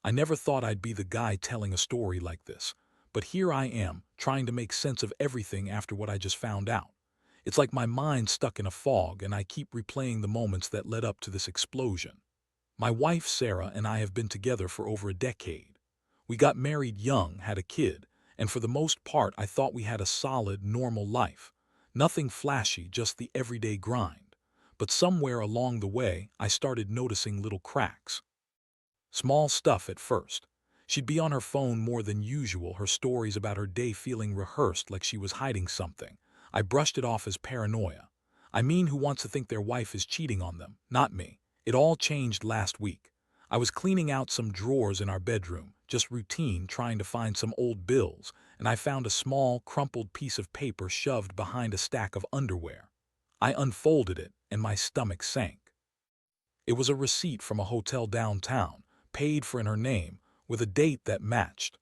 I never thought I'd be the guy telling a story like this, but here I am, trying to make sense of everything after what I just found out. It's like my mind's stuck in a fog and I keep replaying the moments that led up to this explosion. My wife Sarah and I have been together for over a decade. We got married young, had a kid, and for the most part I thought we had a solid, normal life. Nothing flashy, just the everyday grind. But somewhere along the way, I started noticing little cracks. Small stuff at first. She'd be on her phone more than usual, her stories about her day feeling rehearsed like she was hiding something. I brushed it off as paranoia. I mean, who wants to think their wife is cheating on them? Not me. It all changed last week. I was cleaning out some drawers in our bedroom, just routine, trying to find some old bills, and I found a small, crumpled piece of paper shoved behind a stack of underwear. I unfolded it, and my stomach sank. It was a receipt from a hotel downtown, paid for in her name, with a date that matched.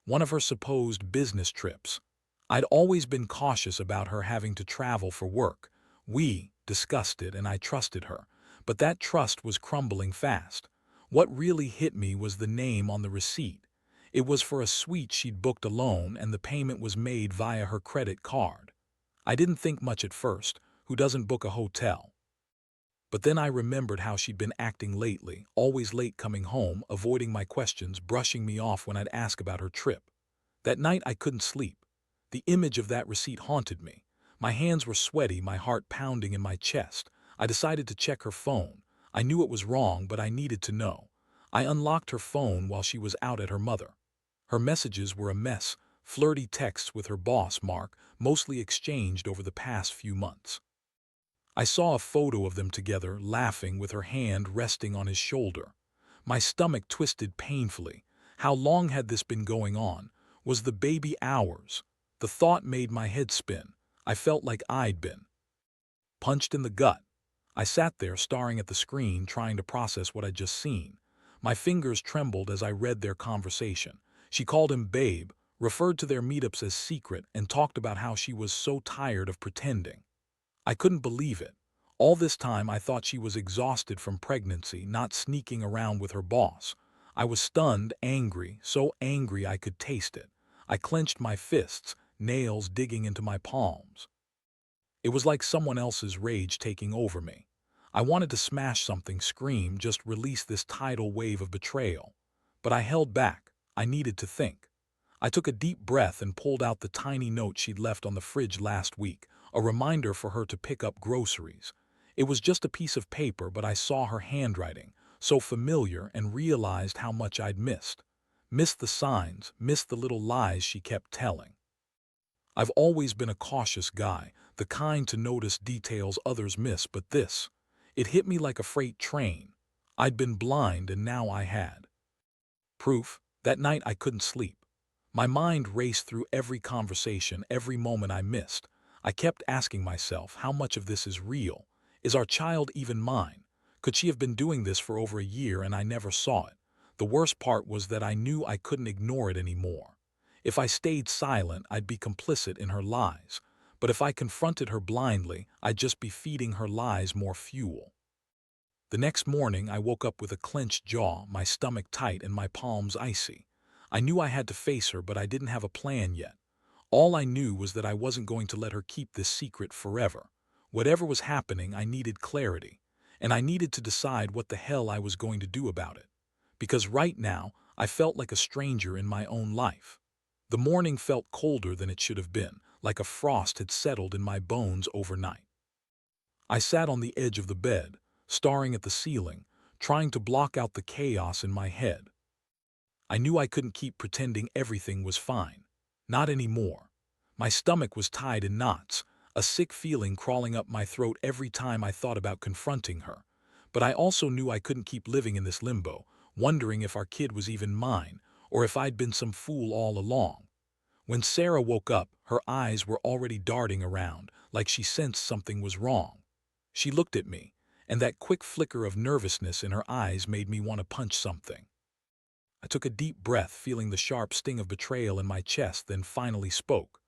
One of her supposed business trips. I'd always been cautious about her having to travel for work. We discussed it and I trusted her, but that trust was crumbling fast. What really hit me was the name on the receipt. It was for a suite she'd booked alone and the payment was made via her credit card. I didn't think much at first. Who doesn't book a hotel? But then I remembered how she'd been acting lately, always late coming home, avoiding my questions, brushing me off when I'd ask about her trip. That night I couldn't sleep. The image of that receipt haunted me. My hands were sweaty, my heart pounding in my chest. I decided to check her phone. I knew it was wrong, but I needed to know. I unlocked her phone while she was out at her mother. Her messages were a mess, flirty texts with her boss, Mark, mostly exchanged over the past few months. I saw a photo of them together, laughing with her hand resting on his shoulder. My stomach twisted painfully. How long had this been going on? Was the baby ours? The thought made my head spin. I felt like I'd been punched in the gut. I sat there staring at the screen, trying to process what I'd just seen. My fingers trembled as I read their conversation. She called him babe, referred to their meetups as secret, and talked about how she was so tired of pretending. I couldn't believe it. All this time I thought she was exhausted from pregnancy, not sneaking around with her boss. I was stunned, angry, so angry I could taste it. I clenched my fists, nails digging into my palms. It was like someone else's rage taking over me. I wanted to smash something, scream, just release this tidal wave of betrayal. But I held back. I needed to think. I took a deep breath and pulled out the tiny note she'd left on the fridge last week, a reminder for her to pick up groceries. It was just a piece of paper, but I saw her handwriting, so familiar, and realized how much I'd missed. Missed the signs, missed the little lies she kept telling. I've always been a cautious guy, the kind to notice details others miss, but this, it hit me like a freight train. I'd been blind and now I had proof. That night I couldn't sleep. My mind raced through every conversation, every moment I missed. I kept asking myself, how much of this is real? Is our child even mine? Could she have been doing this for over a year and I never saw it? The worst part was that I knew I couldn't ignore it anymore. If I stayed silent, I'd be complicit in her lies. But if I confronted her blindly, I'd just be feeding her lies more fuel. The next morning, I woke up with a clenched jaw, my stomach tight and my palms icy. I knew I had to face her, but I didn't have a plan yet. All I knew was that I wasn't going to let her keep this secret forever. Whatever was happening, I needed clarity. And I needed to decide what the hell I was going to do about it. Because right now, I felt like a stranger in my own life. The morning felt colder than it should have been, like a frost had settled in my bones overnight. I sat on the edge of the bed, staring at the ceiling, trying to block out the chaos in my head. I knew I couldn't keep pretending everything was fine. Not anymore. My stomach was tied in knots, a sick feeling crawling up my throat every time I thought about confronting her. But I also knew I couldn't keep living in this limbo, wondering if our kid was even mine, or if I'd been some fool all along. When Sarah woke up, her eyes were already darting around, like she sensed something was wrong. She looked at me, and that quick flicker of nervousness in her eyes made me want to punch something. I took a deep breath, feeling the sharp sting of betrayal in my chest, then finally spoke.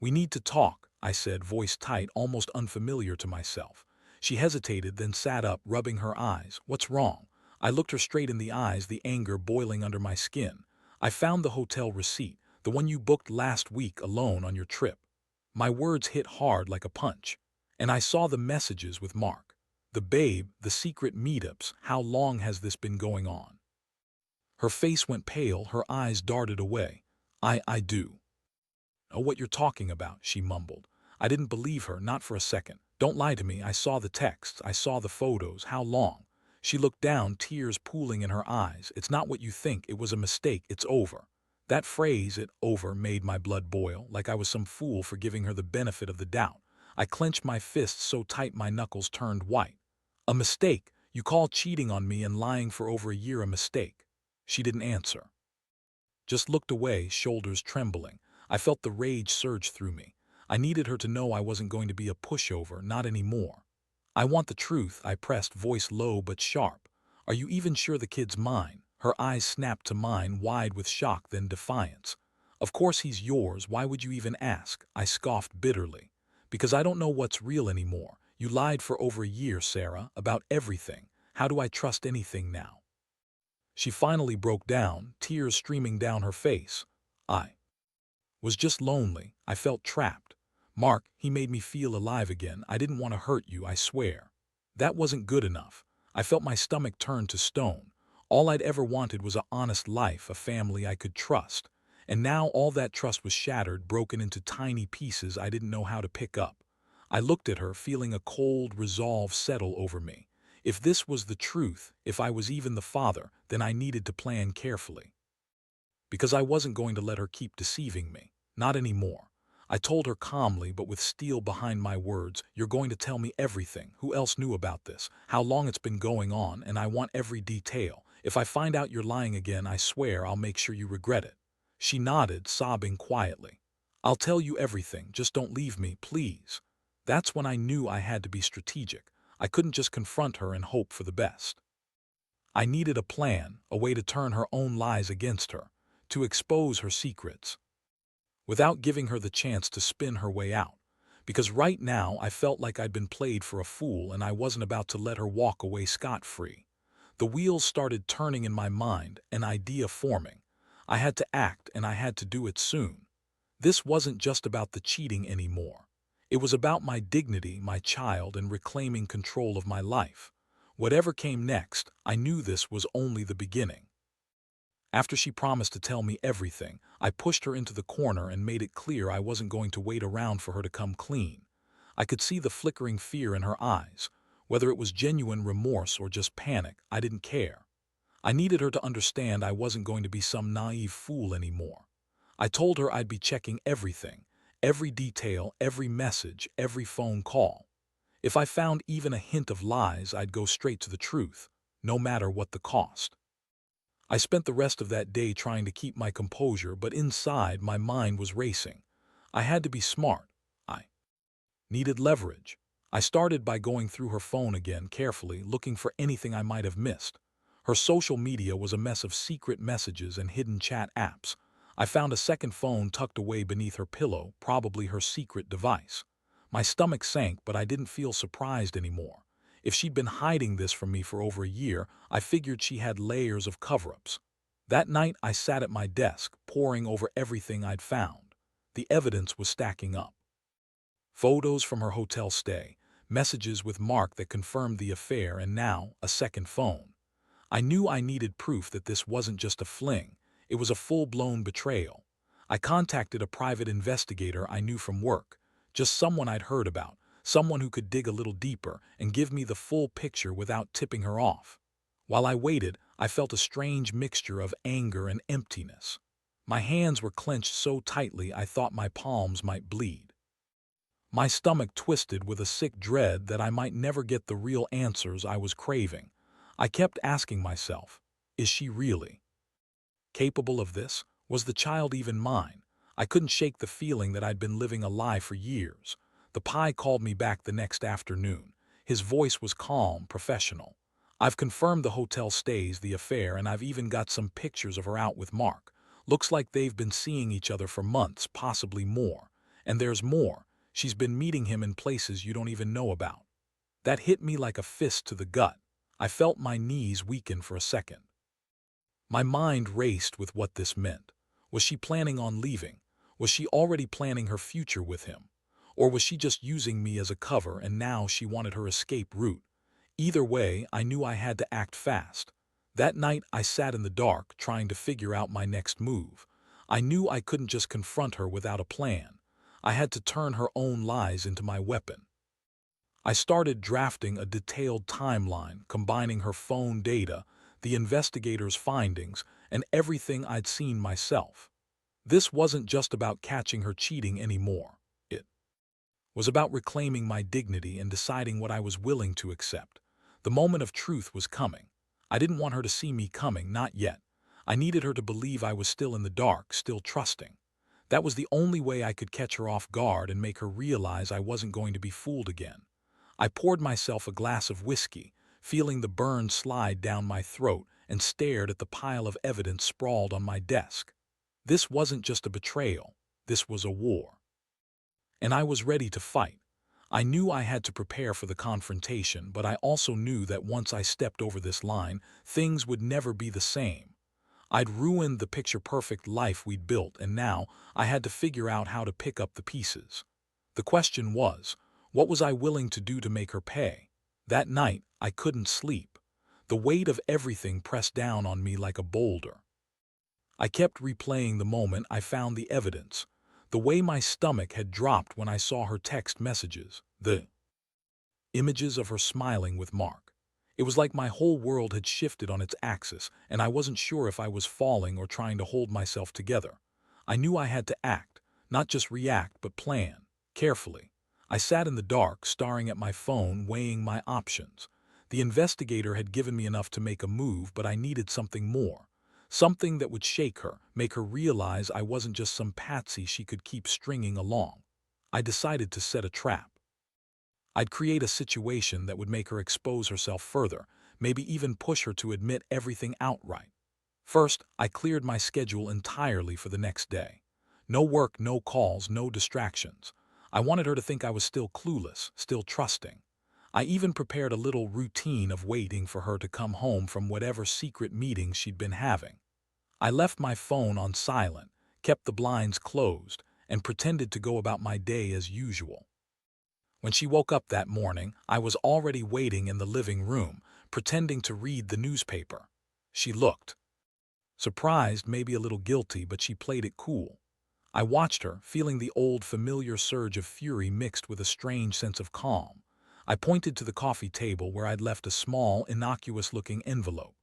"We need to talk," I said, voice tight, almost unfamiliar to myself. She hesitated, then sat up, rubbing her eyes. "What's wrong?" I looked her straight in the eyes, the anger boiling under my skin. I found the hotel receipt, the one you booked last week alone on your trip. My words hit hard like a punch. And I saw the messages with Mark. The babe, the secret meetups, how long has this been going on? Her face went pale, her eyes darted away. I do know what you're talking about, she mumbled. I didn't believe her, not for a second. Don't lie to me, I saw the texts, I saw the photos, how long? She looked down, tears pooling in her eyes. It's not what you think, it was a mistake, it's over. That phrase, "it over," made my blood boil, like I was some fool for giving her the benefit of the doubt. I clenched my fists so tight my knuckles turned white. A mistake? You call cheating on me and lying for over a year a mistake? She didn't answer. Just looked away, shoulders trembling. I felt the rage surge through me. I needed her to know I wasn't going to be a pushover, not anymore. I want the truth, I pressed, voice low but sharp. Are you even sure the kid's mine? Her eyes snapped to mine, wide with shock then defiance. Of course he's yours, why would you even ask? I scoffed bitterly. Because I don't know what's real anymore. You lied for over a year, Sarah, about everything. How do I trust anything now? She finally broke down, tears streaming down her face. I was just lonely. I felt trapped. Mark, he made me feel alive again. I didn't want to hurt you, I swear. That wasn't good enough. I felt my stomach turn to stone. All I'd ever wanted was an honest life, a family I could trust. And now all that trust was shattered, broken into tiny pieces I didn't know how to pick up. I looked at her, feeling a cold resolve settle over me. If this was the truth, if I was even the father, then I needed to plan carefully. Because I wasn't going to let her keep deceiving me. Not anymore. I told her calmly, but with steel behind my words, you're going to tell me everything. Who else knew about this? How long it's been going on, and I want every detail. If I find out you're lying again, I swear I'll make sure you regret it. She nodded, sobbing quietly. I'll tell you everything, just don't leave me, please. That's when I knew I had to be strategic. I couldn't just confront her and hope for the best. I needed a plan, a way to turn her own lies against her, to expose her secrets, without giving her the chance to spin her way out. Because right now I felt like I'd been played for a fool and I wasn't about to let her walk away scot-free. The wheels started turning in my mind, an idea forming. I had to act and I had to do it soon. This wasn't just about the cheating anymore. It was about my dignity, my child, and reclaiming control of my life. Whatever came next, I knew this was only the beginning. After she promised to tell me everything, I pushed her into the corner and made it clear I wasn't going to wait around for her to come clean. I could see the flickering fear in her eyes. Whether it was genuine remorse or just panic, I didn't care. I needed her to understand I wasn't going to be some naive fool anymore. I told her I'd be checking everything, every detail, every message, every phone call. If I found even a hint of lies, I'd go straight to the truth, no matter what the cost. I spent the rest of that day trying to keep my composure, but inside my mind was racing. I had to be smart. I needed leverage. I started by going through her phone again carefully, looking for anything I might have missed. Her social media was a mess of secret messages and hidden chat apps. I found a second phone tucked away beneath her pillow, probably her secret device. My stomach sank, but I didn't feel surprised anymore. If she'd been hiding this from me for over a year, I figured she had layers of cover-ups. That night, I sat at my desk, poring over everything I'd found. The evidence was stacking up. Photos from her hotel stay, messages with Mark that confirmed the affair, and now a second phone. I knew I needed proof that this wasn't just a fling, it was a full-blown betrayal. I contacted a private investigator I knew from work, just someone I'd heard about, someone who could dig a little deeper and give me the full picture without tipping her off. While I waited, I felt a strange mixture of anger and emptiness. My hands were clenched so tightly I thought my palms might bleed. My stomach twisted with a sick dread that I might never get the real answers I was craving. I kept asking myself, is she really capable of this? Was the child even mine? I couldn't shake the feeling that I'd been living a lie for years. The PI called me back the next afternoon. His voice was calm, professional. I've confirmed the hotel stays, the affair, and I've even got some pictures of her out with Mark. Looks like they've been seeing each other for months, possibly more. And there's more. She's been meeting him in places you don't even know about. That hit me like a fist to the gut. I felt my knees weaken for a second. My mind raced with what this meant. Was she planning on leaving? Was she already planning her future with him? Or was she just using me as a cover and now she wanted her escape route? Either way, I knew I had to act fast. That night, I sat in the dark, trying to figure out my next move. I knew I couldn't just confront her without a plan. I had to turn her own lies into my weapon. I started drafting a detailed timeline, combining her phone data, the investigator's findings, and everything I'd seen myself. This wasn't just about catching her cheating anymore. It was about reclaiming my dignity and deciding what I was willing to accept. The moment of truth was coming. I didn't want her to see me coming, not yet. I needed her to believe I was still in the dark, still trusting. That was the only way I could catch her off guard and make her realize I wasn't going to be fooled again. I poured myself a glass of whiskey, feeling the burn slide down my throat, and stared at the pile of evidence sprawled on my desk. This wasn't just a betrayal. This was a war. And I was ready to fight. I knew I had to prepare for the confrontation, but I also knew that once I stepped over this line, things would never be the same. I'd ruined the picture-perfect life we'd built, and now I had to figure out how to pick up the pieces. The question was, what was I willing to do to make her pay? That night, I couldn't sleep. The weight of everything pressed down on me like a boulder. I kept replaying the moment I found the evidence, the way my stomach had dropped when I saw her text messages, the images of her smiling with Mark. It was like my whole world had shifted on its axis, and I wasn't sure if I was falling or trying to hold myself together. I knew I had to act, not just react, but plan, carefully. I sat in the dark, staring at my phone, weighing my options. The investigator had given me enough to make a move, but I needed something more. Something that would shake her, make her realize I wasn't just some patsy she could keep stringing along. I decided to set a trap. I'd create a situation that would make her expose herself further, maybe even push her to admit everything outright. First, I cleared my schedule entirely for the next day. No work, no calls, no distractions. I wanted her to think I was still clueless, still trusting. I even prepared a little routine of waiting for her to come home from whatever secret meetings she'd been having. I left my phone on silent, kept the blinds closed, and pretended to go about my day as usual. When she woke up that morning, I was already waiting in the living room, pretending to read the newspaper. She looked surprised, maybe a little guilty, but she played it cool. I watched her, feeling the old familiar surge of fury mixed with a strange sense of calm. I pointed to the coffee table where I'd left a small, innocuous-looking envelope.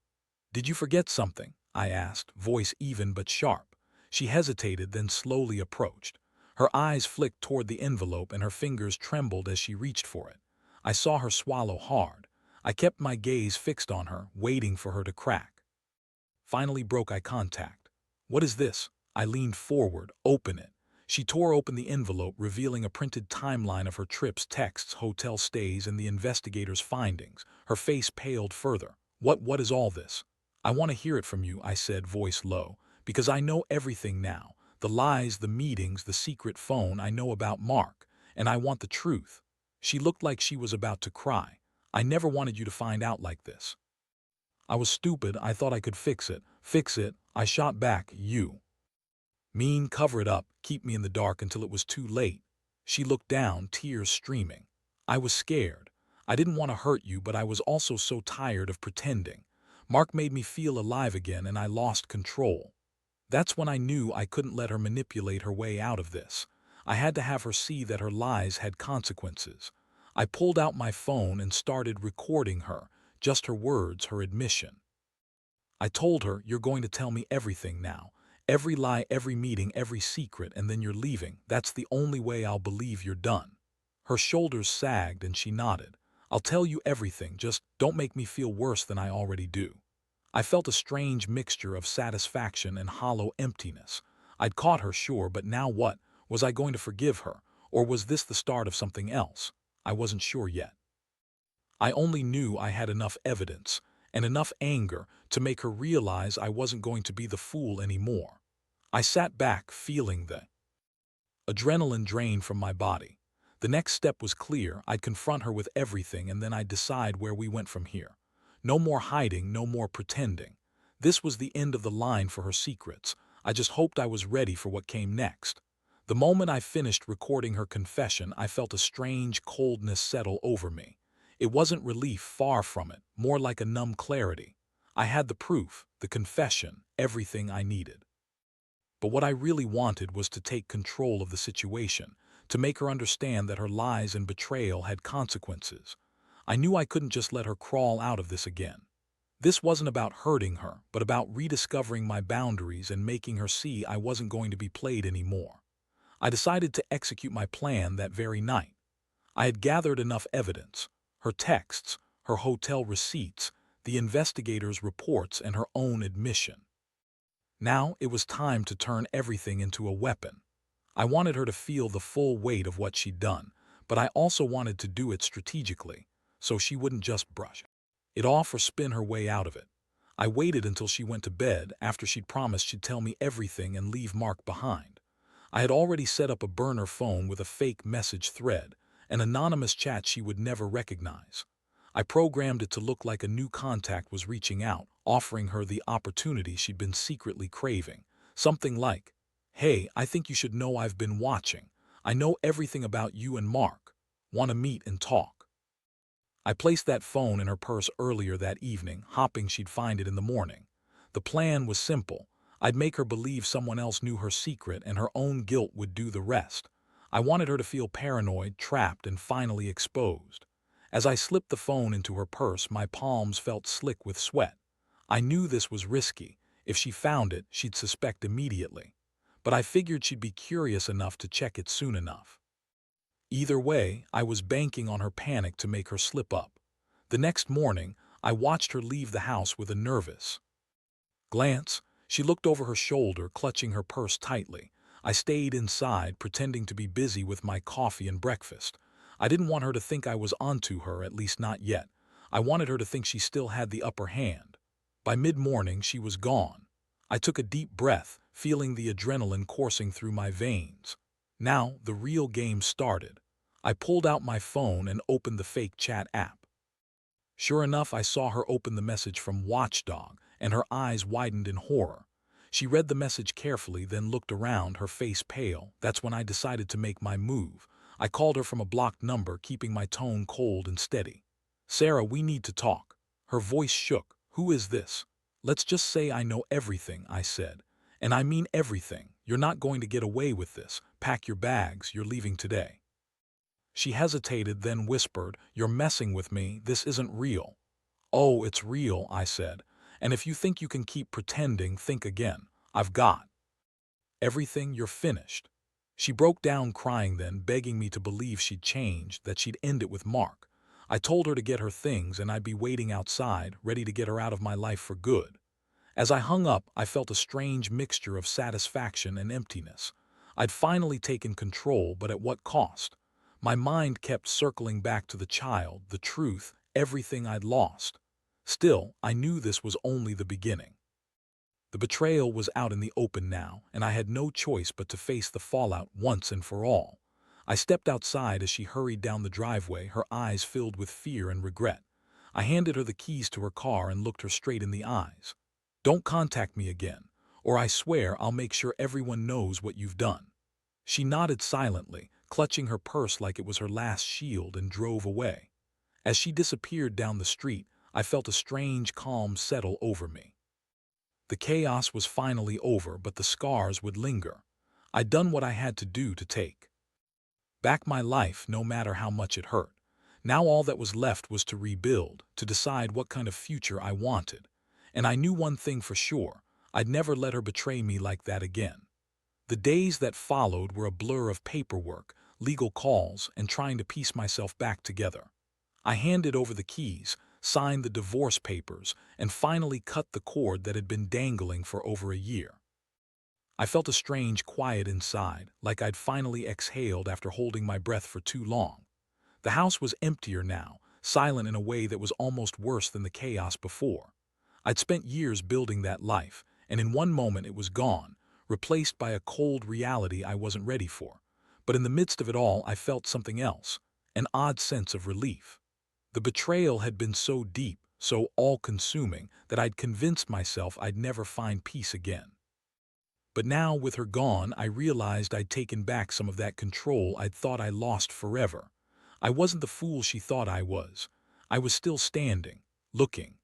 "Did you forget something?" I asked, voice even but sharp. She hesitated, then slowly approached. Her eyes flicked toward the envelope and her fingers trembled as she reached for it. I saw her swallow hard. I kept my gaze fixed on her, waiting for her to crack. Finally broke eye contact. "What is this?" I leaned forward. "Open it." She tore open the envelope, revealing a printed timeline of her trips, texts, hotel stays, and the investigator's findings. Her face paled further. What is all this?" "I want to hear it from you," I said, voice low, "because I know everything now. The lies, the meetings, the secret phone. I know about Mark, and I want the truth." She looked like she was about to cry. "I never wanted you to find out like this. I was stupid. I thought I could fix it." "Fix it?" I shot back. "You mean cover it up, keep me in the dark until it was too late?" She looked down, tears streaming. "I was scared. I didn't want to hurt you, but I was also so tired of pretending. Mark made me feel alive again, and I lost control." That's when I knew I couldn't let her manipulate her way out of this. I had to have her see that her lies had consequences. I pulled out my phone and started recording her, just her words, her admission. I told her, "You're going to tell me everything now. Every lie, every meeting, every secret, and then you're leaving. That's the only way I'll believe you're done." Her shoulders sagged and she nodded. "I'll tell you everything, just don't make me feel worse than I already do." I felt a strange mixture of satisfaction and hollow emptiness. I'd caught her, sure, but now what? Was I going to forgive her, or was this the start of something else? I wasn't sure yet. I only knew I had enough evidence and enough anger to make her realize I wasn't going to be the fool anymore. I sat back, feeling the adrenaline drain from my body. The next step was clear. I'd confront her with everything, and then I'd decide where we went from here. No more hiding, no more pretending. This was the end of the line for her secrets. I just hoped I was ready for what came next. The moment I finished recording her confession, I felt a strange coldness settle over me. It wasn't relief, far from it, more like a numb clarity. I had the proof, the confession, everything I needed. But what I really wanted was to take control of the situation, to make her understand that her lies and betrayal had consequences. I knew I couldn't just let her crawl out of this again. This wasn't about hurting her, but about rediscovering my boundaries and making her see I wasn't going to be played anymore. I decided to execute my plan that very night. I had gathered enough evidence, her texts, her hotel receipts, the investigators' reports, and her own admission. Now it was time to turn everything into a weapon. I wanted her to feel the full weight of what she'd done, but I also wanted to do it strategically, so she wouldn't just brush it off or spin her way out of it. I waited until she went to bed after she'd promised she'd tell me everything and leave Mark behind. I had already set up a burner phone with a fake message thread, an anonymous chat she would never recognize. I programmed it to look like a new contact was reaching out, offering her the opportunity she'd been secretly craving. Something like, "Hey, I think you should know I've been watching. I know everything about you and Mark. Want to meet and talk?" I placed that phone in her purse earlier that evening, hoping she'd find it in the morning. The plan was simple. I'd make her believe someone else knew her secret and her own guilt would do the rest. I wanted her to feel paranoid, trapped, and finally exposed. As I slipped the phone into her purse, my palms felt slick with sweat. I knew this was risky. If she found it, she'd suspect immediately. But I figured she'd be curious enough to check it soon enough. Either way, I was banking on her panic to make her slip up. The next morning, I watched her leave the house with a nervous glance. She looked over her shoulder, clutching her purse tightly. I stayed inside, pretending to be busy with my coffee and breakfast. I didn't want her to think I was onto her, at least not yet. I wanted her to think she still had the upper hand. By mid-morning, she was gone. I took a deep breath, feeling the adrenaline coursing through my veins. Now, the real game started. I pulled out my phone and opened the fake chat app. Sure enough, I saw her open the message from Watchdog, and her eyes widened in horror. She read the message carefully, then looked around, her face pale. That's when I decided to make my move. I called her from a blocked number, keeping my tone cold and steady. "Sarah, we need to talk." Her voice shook. "Who is this?" "Let's just say I know everything," I said. "And I mean everything. You're not going to get away with this. Pack your bags, you're leaving today." She hesitated, then whispered, "You're messing with me. This isn't real." "Oh, it's real," I said. "And if you think you can keep pretending, think again. I've got everything. You're finished." She broke down crying then, begging me to believe she'd changed, that she'd end it with Mark. I told her to get her things and I'd be waiting outside, ready to get her out of my life for good. As I hung up, I felt a strange mixture of satisfaction and emptiness. I'd finally taken control, but at what cost? My mind kept circling back to the child, the truth, everything I'd lost. Still, I knew this was only the beginning. The betrayal was out in the open now, and I had no choice but to face the fallout once and for all. I stepped outside as she hurried down the driveway, her eyes filled with fear and regret. I handed her the keys to her car and looked her straight in the eyes. "Don't contact me again, or I swear I'll make sure everyone knows what you've done." She nodded silently, clutching her purse like it was her last shield, and drove away. As she disappeared down the street, I felt a strange calm settle over me. The chaos was finally over, but the scars would linger. I'd done what I had to do to take back my life, no matter how much it hurt. Now all that was left was to rebuild, to decide what kind of future I wanted. And I knew one thing for sure: I'd never let her betray me like that again. The days that followed were a blur of paperwork, legal calls, and trying to piece myself back together. I handed over the keys, signed the divorce papers, and finally cut the cord that had been dangling for over a year. I felt a strange quiet inside, like I'd finally exhaled after holding my breath for too long. The house was emptier now, silent in a way that was almost worse than the chaos before. I'd spent years building that life, and in one moment it was gone, replaced by a cold reality I wasn't ready for. But in the midst of it all, I felt something else, an odd sense of relief. The betrayal had been so deep, so all-consuming that I'd convinced myself I'd never find peace again. But now, with her gone, I realized I'd taken back some of that control I'd thought I lost forever. I wasn't the fool she thought I was. I was still standing, looking.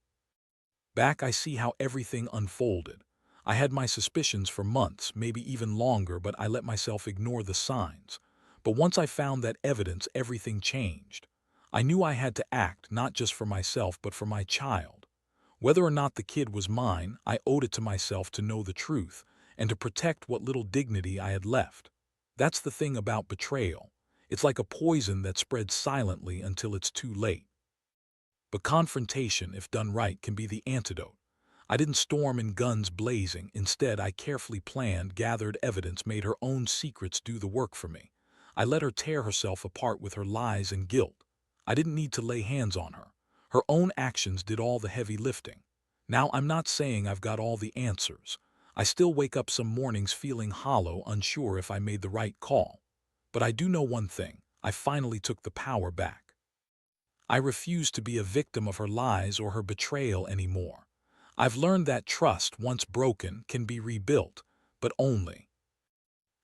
Back, I see how everything unfolded. I had my suspicions for months, maybe even longer, but I let myself ignore the signs. But once I found that evidence, everything changed. I knew I had to act, not just for myself, but for my child. Whether or not the kid was mine, I owed it to myself to know the truth and to protect what little dignity I had left. That's the thing about betrayal. It's like a poison that spreads silently until it's too late. But confrontation, if done right, can be the antidote. I didn't storm in guns blazing. Instead, I carefully planned, gathered evidence, made her own secrets do the work for me. I let her tear herself apart with her lies and guilt. I didn't need to lay hands on her. Her own actions did all the heavy lifting. Now, I'm not saying I've got all the answers. I still wake up some mornings feeling hollow, unsure if I made the right call. But I do know one thing: I finally took the power back. I refuse to be a victim of her lies or her betrayal anymore. I've learned that trust, once broken, can be rebuilt, but only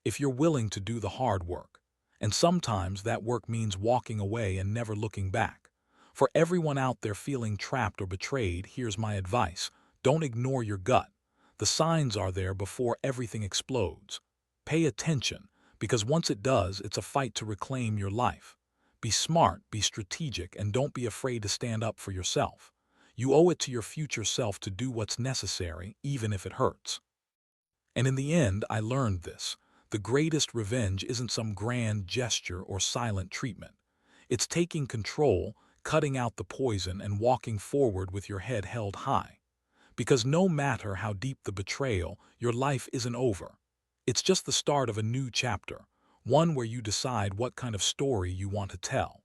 if you're willing to do the hard work. And sometimes that work means walking away and never looking back. For everyone out there feeling trapped or betrayed, here's my advice: don't ignore your gut. The signs are there before everything explodes. Pay attention, because once it does, it's a fight to reclaim your life. Be smart, be strategic, and don't be afraid to stand up for yourself. You owe it to your future self to do what's necessary, even if it hurts. And in the end, I learned this: the greatest revenge isn't some grand gesture or silent treatment. It's taking control, cutting out the poison, and walking forward with your head held high. Because no matter how deep the betrayal, your life isn't over. It's just the start of a new chapter, one where you decide what kind of story you want to tell.